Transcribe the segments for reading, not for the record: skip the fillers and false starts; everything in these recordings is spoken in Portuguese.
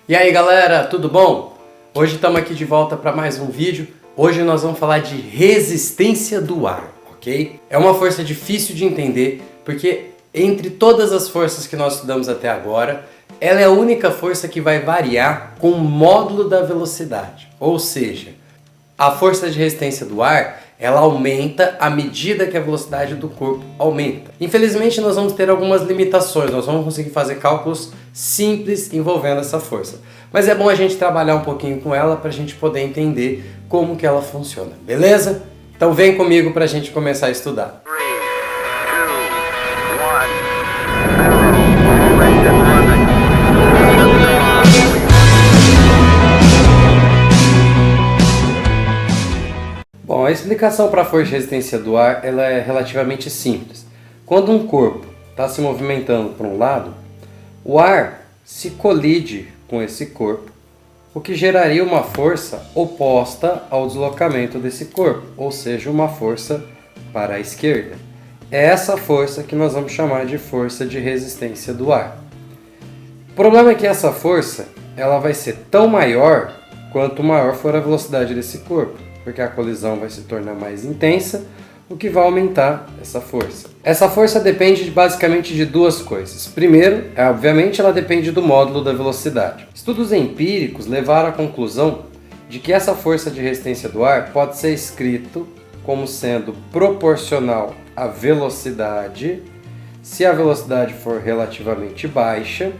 E aí galera, tudo bom? Hoje estamos aqui de volta para mais um vídeo. Hoje nós vamos falar de resistência do ar, ok? É uma força difícil de entender porque entre todas as forças que nós estudamos até agora, ela é a única força que vai variar com o módulo da velocidade. Ou seja, a força de resistência do ar, ela aumenta à medida que a velocidade do corpo aumenta. Infelizmente nós vamos ter algumas limitações, nós vamos conseguir fazer cálculos simples envolvendo essa força. Mas é bom a gente trabalhar um pouquinho com ela para a gente poder entender como que ela funciona, beleza? Então vem comigo para a gente começar a estudar. Bom, a explicação para a força de resistência do ar ela é relativamente simples. Quando um corpo está se movimentando para um lado, o ar se colide com esse corpo, o que geraria uma força oposta ao deslocamento desse corpo, ou seja, uma força para a esquerda. É essa força que nós vamos chamar de força de resistência do ar. O problema é que essa força ela vai ser tão maior quanto maior for a velocidade desse corpo, porque a colisão vai se tornar mais intensa, o que vai aumentar essa força. Essa força depende basicamente de duas coisas. Primeiro, obviamente, ela depende do módulo da velocidade. Estudos empíricos levaram à conclusão de que essa força de resistência do ar pode ser escrito como sendo proporcional à velocidade, se a velocidade for relativamente baixa,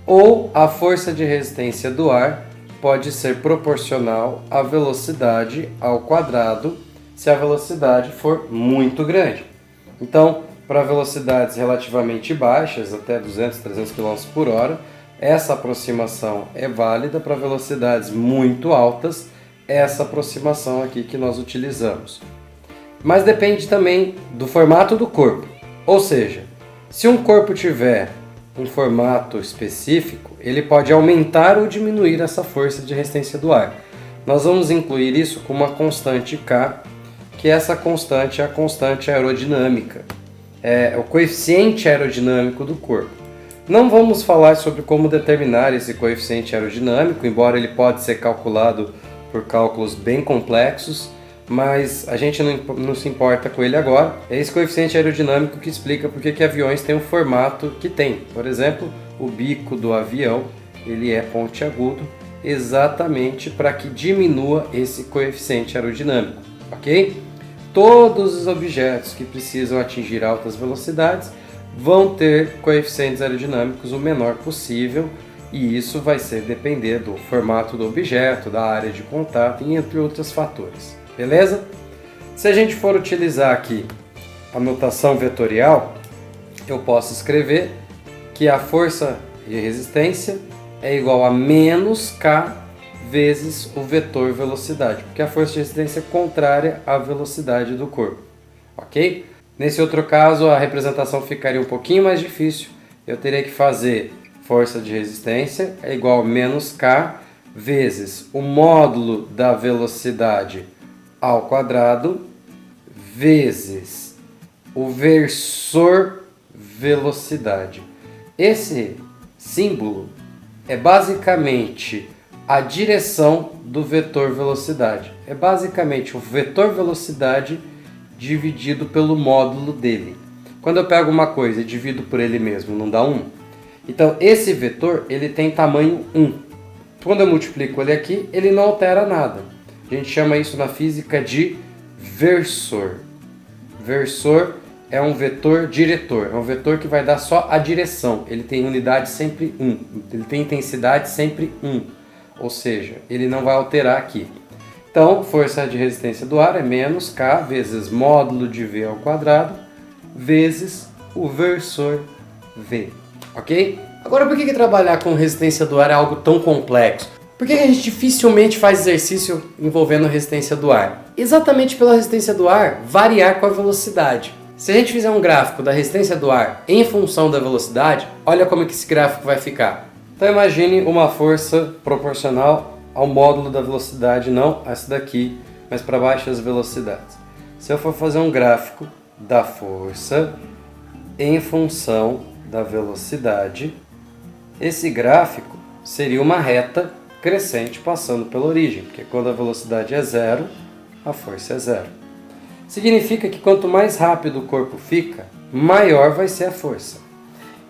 ou a força de resistência do ar pode ser proporcional à velocidade ao quadrado se a velocidade for muito grande. Então, para velocidades relativamente baixas, até 200, 300 km por hora, essa aproximação é válida. Para velocidades muito altas, essa aproximação aqui que nós utilizamos. Mas depende também do formato do corpo. Ou seja, se um corpo tiver um formato específico, ele pode aumentar ou diminuir essa força de resistência do ar. Nós vamos incluir isso com uma constante K, que essa constante é a constante aerodinâmica, é o coeficiente aerodinâmico do corpo. Não vamos falar sobre como determinar esse coeficiente aerodinâmico, embora ele pode ser calculado por cálculos bem complexos, mas a gente não se importa com ele agora. É esse coeficiente aerodinâmico que explica por que aviões têm o formato que tem. Por exemplo, o bico do avião ele é pontiagudo exatamente para que diminua esse coeficiente aerodinâmico, ok? Todos os objetos que precisam atingir altas velocidades vão ter coeficientes aerodinâmicos o menor possível, e isso vai ser depender do formato do objeto, da área de contato e entre outros fatores. Beleza? Se a gente for utilizar aqui a notação vetorial, eu posso escrever que a força de resistência é igual a menos K vezes o vetor velocidade, porque a força de resistência é contrária à velocidade do corpo, ok? Nesse outro caso, a representação ficaria um pouquinho mais difícil. Eu teria que fazer força de resistência é igual a menos K vezes o módulo da velocidade ao quadrado vezes o versor velocidade. Esse símbolo é basicamente a direção do vetor velocidade. É basicamente o vetor velocidade dividido pelo módulo dele. Quando eu pego uma coisa e divido por ele mesmo, não dá 1? Então esse vetor ele tem tamanho 1. Quando eu multiplico ele aqui, ele não altera nada. A gente chama isso na física de versor. Versor é um vetor diretor, é um vetor que vai dar só a direção. Ele tem unidade sempre 1, ele tem intensidade sempre 1, ou seja, ele não vai alterar aqui. Então, força de resistência do ar é menos K vezes módulo de V ao quadrado vezes o versor V, ok? Agora, por que trabalhar com resistência do ar é algo tão complexo? Por que a gente dificilmente faz exercício envolvendo resistência do ar? Exatamente pela resistência do ar variar com a velocidade. Se a gente fizer um gráfico da resistência do ar em função da velocidade, olha como que esse gráfico vai ficar. Então imagine uma força proporcional ao módulo da velocidade, não essa daqui, mas para baixas velocidades. Se eu for fazer um gráfico da força em função da velocidade, esse gráfico seria uma reta crescente passando pela origem, porque quando a velocidade é zero, a força é zero. Significa que quanto mais rápido o corpo fica, maior vai ser a força.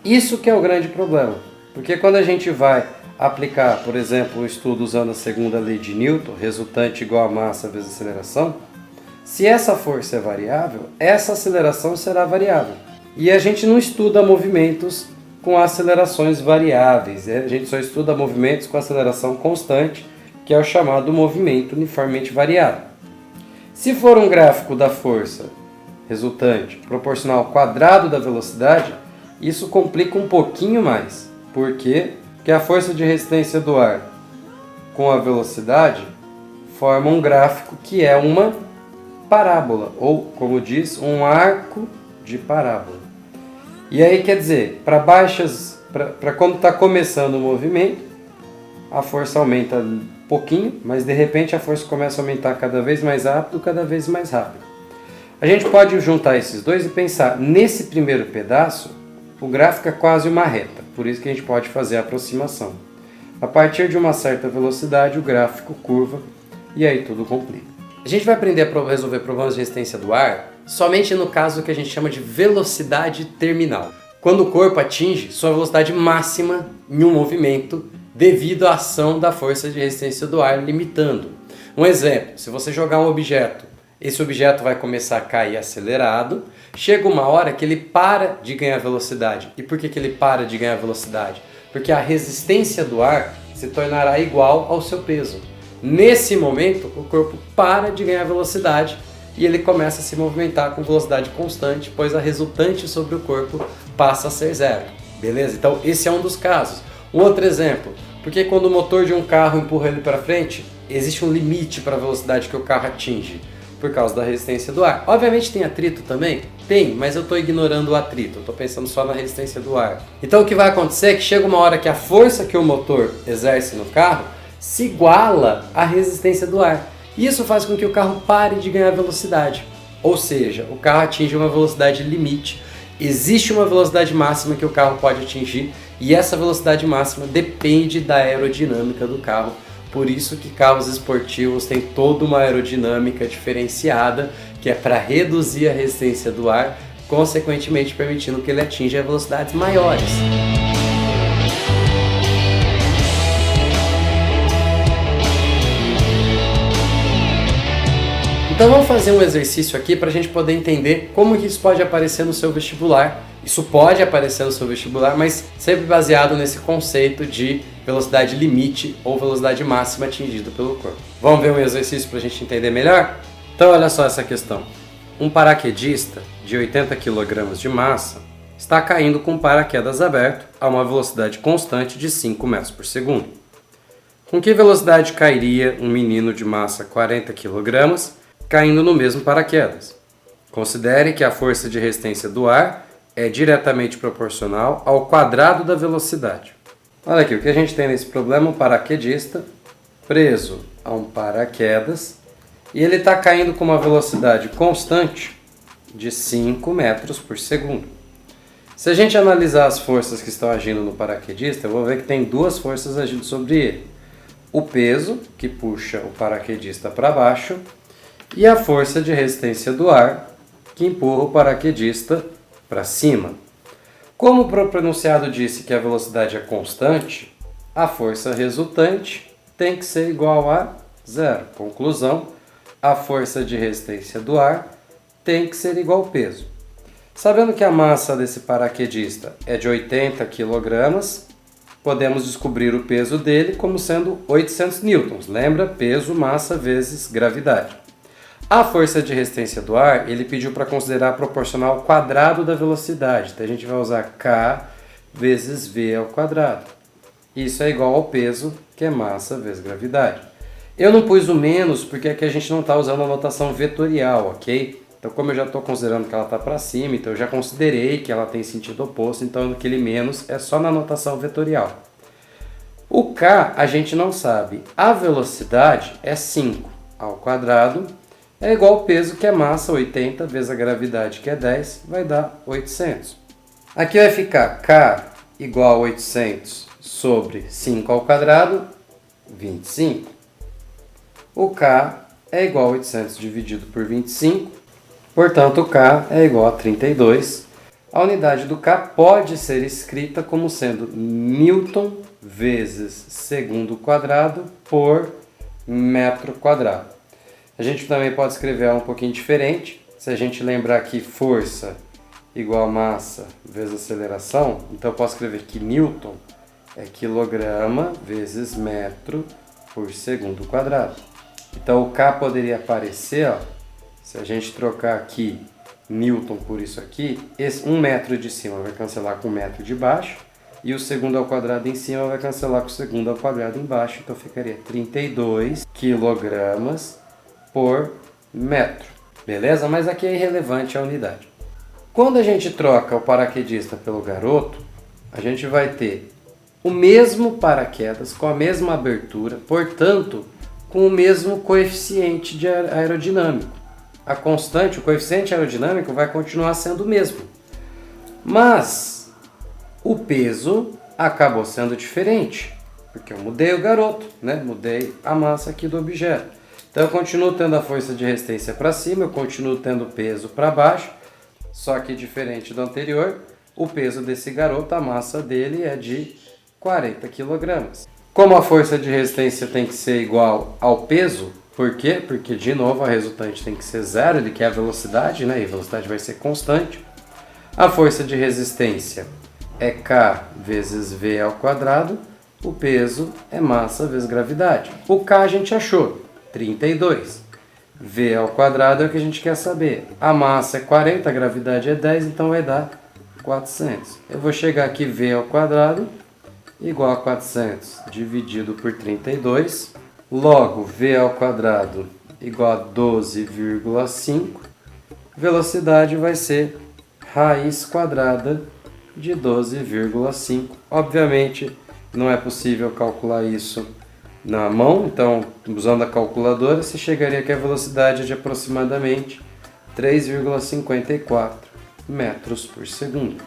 Isso que é o grande problema, porque quando a gente vai aplicar, por exemplo, um estudo usando a segunda lei de Newton, resultante igual a massa vezes aceleração, se essa força é variável, essa aceleração será variável. E a gente não estuda movimentos com acelerações variáveis, a gente só estuda movimentos com aceleração constante, que é o chamado movimento uniformemente variado. Se for um gráfico da força resultante proporcional ao quadrado da velocidade, isso complica um pouquinho mais. Por quê? Porque a força de resistência do ar com a velocidade forma um gráfico que é uma parábola, ou, como diz, um arco de parábola. E aí quer dizer, para quando está começando o movimento, a força aumenta um pouquinho, mas de repente a força começa a aumentar cada vez mais rápido, cada vez mais rápido. A gente pode juntar esses dois e pensar, nesse primeiro pedaço, o gráfico é quase uma reta, por isso que a gente pode fazer a aproximação. A partir de uma certa velocidade, o gráfico curva e aí tudo complica. A gente vai aprender a resolver problemas de resistência do ar somente no caso que a gente chama de velocidade terminal. Quando o corpo atinge sua velocidade máxima em um movimento devido à ação da força de resistência do ar limitando. Um exemplo, se você jogar um objeto, esse objeto vai começar a cair acelerado, chega uma hora que ele para de ganhar velocidade. E por que ele para de ganhar velocidade? Porque a resistência do ar se tornará igual ao seu peso. Nesse momento, o corpo para de ganhar velocidade e ele começa a se movimentar com velocidade constante, pois a resultante sobre o corpo passa a ser zero. Beleza? Então esse é um dos casos. Um outro exemplo, porque quando o motor de um carro empurra ele para frente, existe um limite para a velocidade que o carro atinge, por causa da resistência do ar. Obviamente tem atrito também? Tem, mas eu estou ignorando o atrito, eu estou pensando só na resistência do ar. Então o que vai acontecer é que chega uma hora que a força que o motor exerce no carro se iguala à resistência do ar. Isso faz com que o carro pare de ganhar velocidade. Ou seja, o carro atinge uma velocidade limite. Existe uma velocidade máxima que o carro pode atingir e essa velocidade máxima depende da aerodinâmica do carro. Por isso que carros esportivos têm toda uma aerodinâmica diferenciada, que é para reduzir a resistência do ar, consequentemente permitindo que ele atinja velocidades maiores. Então vamos fazer um exercício aqui para a gente poder entender como que isso pode aparecer no seu vestibular. Isso pode aparecer no seu vestibular, mas sempre baseado nesse conceito de velocidade limite ou velocidade máxima atingida pelo corpo. Vamos ver um exercício para a gente entender melhor? Então olha só essa questão. Um paraquedista de 80 kg de massa está caindo com o paraquedas aberto a uma velocidade constante de 5 metros por segundo. Com que velocidade cairia um menino de massa 40 kg caindo no mesmo paraquedas? Considere que a força de resistência do ar é diretamente proporcional ao quadrado da velocidade. Olha aqui, o que a gente tem nesse problema, um paraquedista preso a um paraquedas e ele está caindo com uma velocidade constante de 5 metros por segundo. Se a gente analisar as forças que estão agindo no paraquedista, eu vou ver que tem duas forças agindo sobre ele. O peso, que puxa o paraquedista para baixo, e a força de resistência do ar, que empurra o paraquedista para cima. Como o próprio enunciado disse que a velocidade é constante, a força resultante tem que ser igual a zero. Conclusão, a força de resistência do ar tem que ser igual ao peso. Sabendo que a massa desse paraquedista é de 80 kg, podemos descobrir o peso dele como sendo 800 newtons. Lembra? Peso, massa vezes gravidade. A força de resistência do ar, ele pediu para considerar proporcional ao quadrado da velocidade. Então a gente vai usar K vezes V ao quadrado. Isso é igual ao peso, que é massa vezes gravidade. Eu não pus o menos porque aqui a gente não está usando a notação vetorial, ok? Então como eu já estou considerando que ela está para cima, então eu já considerei que ela tem sentido oposto, então aquele menos é só na notação vetorial. O K a gente não sabe. A velocidade é 5 ao quadrado. É igual ao peso, que é massa, 80, vezes a gravidade, que é 10, vai dar 800. Aqui vai ficar K igual a 800 sobre 5 ao quadrado, 25. O K é igual a 800 dividido por 25, portanto o K é igual a 32. A unidade do K pode ser escrita como sendo Newton vezes segundo quadrado por metro quadrado. A gente também pode escrever um pouquinho diferente. Se a gente lembrar que força igual a massa vezes aceleração, então eu posso escrever que Newton é quilograma vezes metro por segundo quadrado. Então o K poderia aparecer, ó, se a gente trocar aqui Newton por isso aqui, esse 1 metro de cima vai cancelar com 1 metro de baixo, e o segundo ao quadrado em cima vai cancelar com o segundo ao quadrado embaixo, então ficaria 32 quilogramas por metro. Beleza? Mas aqui é irrelevante a unidade. Quando a gente troca o paraquedista pelo garoto, a gente vai ter o mesmo paraquedas com a mesma abertura, portanto, com o mesmo coeficiente de aerodinâmico. A constante, o coeficiente aerodinâmico vai continuar sendo o mesmo. Mas o peso acabou sendo diferente, porque eu mudei o garoto, né? Mudei a massa aqui do objeto. Então eu continuo tendo a força de resistência para cima, eu continuo tendo o peso para baixo, só que diferente do anterior, o peso desse garoto, a massa dele é de 40 kg. Como a força de resistência tem que ser igual ao peso, por quê? Porque, de novo, a resultante tem que ser zero, ele quer a velocidade, né? E a velocidade vai ser constante. A força de resistência é K vezes V ao quadrado, o peso é massa vezes gravidade. O K a gente achou, 32. V ao quadrado é o que a gente quer saber. A massa é 40, a gravidade é 10, então vai dar 400. Eu vou chegar aqui, V ao quadrado igual a 400 dividido por 32. Logo, V ao quadrado igual a 12,5. Velocidade vai ser raiz quadrada de 12,5. Obviamente, não é possível calcular isso na mão, então, usando a calculadora, você chegaria que a velocidade é de aproximadamente 3,54 metros por segundo.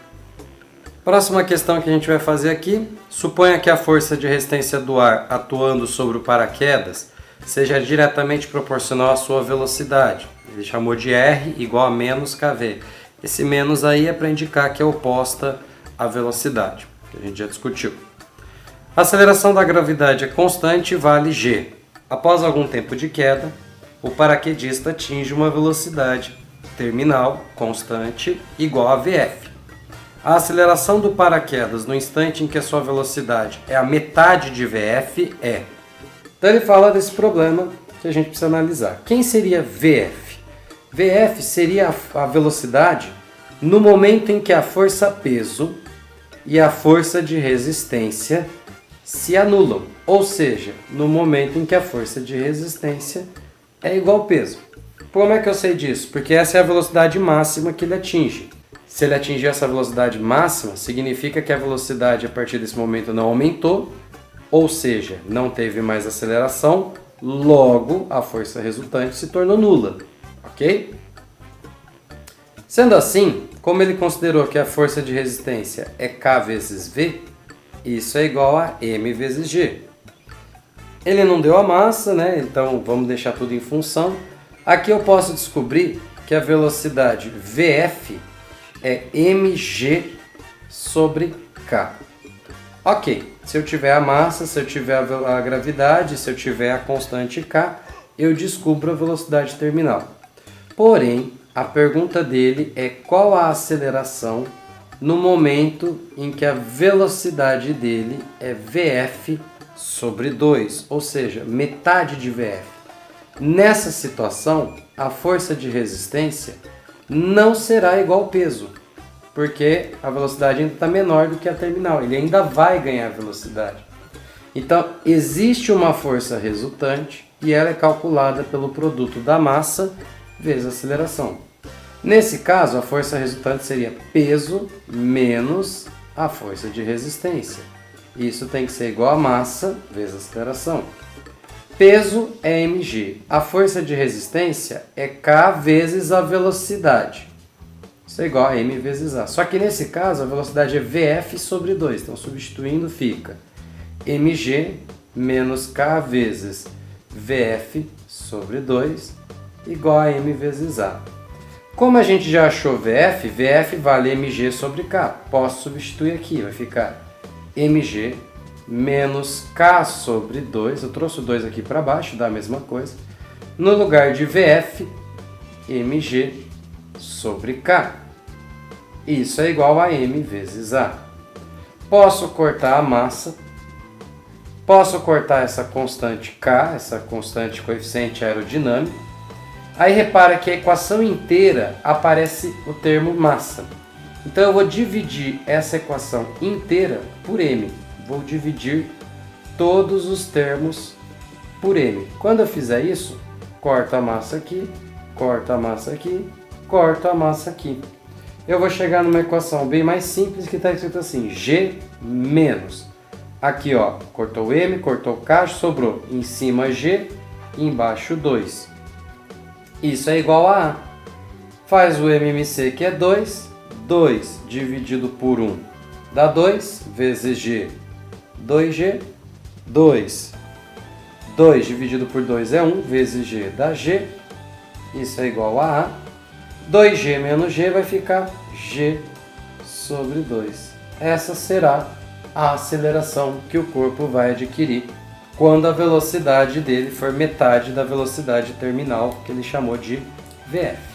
Próxima questão que a gente vai fazer aqui, suponha que a força de resistência do ar atuando sobre o paraquedas seja diretamente proporcional à sua velocidade. Ele chamou de R igual a menos kV. Esse menos aí é para indicar que é oposta à velocidade, que a gente já discutiu. A aceleração da gravidade é constante e vale g. Após algum tempo de queda, o paraquedista atinge uma velocidade terminal constante igual a Vf. A aceleração do paraquedas no instante em que a sua velocidade é a metade de Vf é... Então ele fala desse problema que a gente precisa analisar. Quem seria Vf? Vf seria a velocidade no momento em que a força-peso e a força de resistência se anulam, ou seja, no momento em que a força de resistência é igual ao peso. Como é que eu sei disso? Porque essa é a velocidade máxima que ele atinge. Se ele atingir essa velocidade máxima, significa que a velocidade a partir desse momento não aumentou, ou seja, não teve mais aceleração, logo a força resultante se tornou nula, ok? Sendo assim, como ele considerou que a força de resistência é K vezes V, isso é igual a M vezes G. Ele não deu a massa, né? Então vamos deixar tudo em função. Aqui eu posso descobrir que a velocidade Vf é mg sobre K. Ok, se eu tiver a massa, se eu tiver a gravidade, se eu tiver a constante K, eu descubro a velocidade terminal. Porém, a pergunta dele é qual a aceleração no momento em que a velocidade dele é Vf sobre 2, ou seja, metade de Vf. Nessa situação, a força de resistência não será igual ao peso, porque a velocidade ainda está menor do que a terminal, ele ainda vai ganhar velocidade. Então, existe uma força resultante e ela é calculada pelo produto da massa vezes a aceleração. Nesse caso, a força resultante seria peso menos a força de resistência. Isso tem que ser igual a massa vezes a aceleração. Peso é mg. A força de resistência é K vezes a velocidade. Isso é igual a m vezes a. Só que nesse caso, a velocidade é Vf sobre 2. Então, substituindo, fica mg menos K vezes VF sobre 2 igual a M vezes A. Como a gente já achou VF vale mg sobre K. Posso substituir aqui, vai ficar mg menos K sobre 2. Eu trouxe o 2 aqui para baixo, dá a mesma coisa. No lugar de VF, mg sobre K. Isso é igual a M vezes A. Posso cortar a massa. Posso cortar essa constante K, essa constante coeficiente aerodinâmico. Aí repara que a equação inteira aparece o termo massa. Então eu vou dividir essa equação inteira por M. Vou dividir todos os termos por M. Quando eu fizer isso, corto a massa aqui, corto a massa aqui, corto a massa aqui. Eu vou chegar numa equação bem mais simples que está escrito assim, G menos. Aqui ó, cortou M, cortou K, sobrou em cima G, embaixo 2. Isso é igual a A. Faz o MMC que é 2, 2 dividido por 1 dá 2, vezes G, 2G, 2. 2 dividido por 2 é 1, vezes G dá G, isso é igual a A. 2G menos G vai ficar G sobre 2. Essa será a aceleração que o corpo vai adquirir quando a velocidade dele for metade da velocidade terminal, que ele chamou de VF.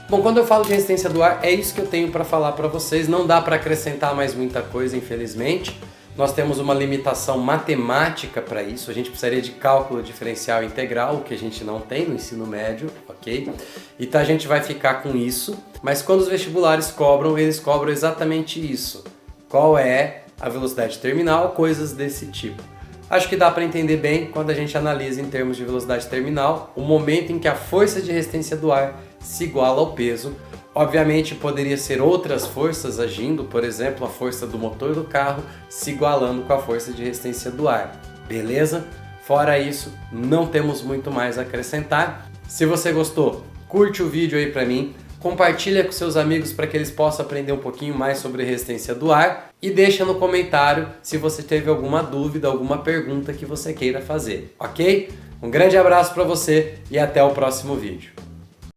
Bom, quando eu falo de resistência do ar, é isso que eu tenho para falar para vocês. Não dá para acrescentar mais muita coisa, infelizmente. Nós temos uma limitação matemática para isso. A gente precisaria de cálculo diferencial integral, o que a gente não tem no ensino médio, ok? Então a gente vai ficar com isso. Mas quando os vestibulares cobram, eles cobram exatamente isso. Qual é a velocidade terminal, coisas desse tipo. Acho que dá para entender bem quando a gente analisa em termos de velocidade terminal o momento em que a força de resistência do ar se iguala ao peso. Obviamente poderia ser outras forças agindo, por exemplo, a força do motor do carro se igualando com a força de resistência do ar. Beleza? Fora isso, não temos muito mais a acrescentar. Se você gostou, curte o vídeo aí para mim. Compartilha com seus amigos para que eles possam aprender um pouquinho mais sobre resistência do ar e deixa no comentário se você teve alguma dúvida, alguma pergunta que você queira fazer, ok? Um grande abraço para você e até o próximo vídeo.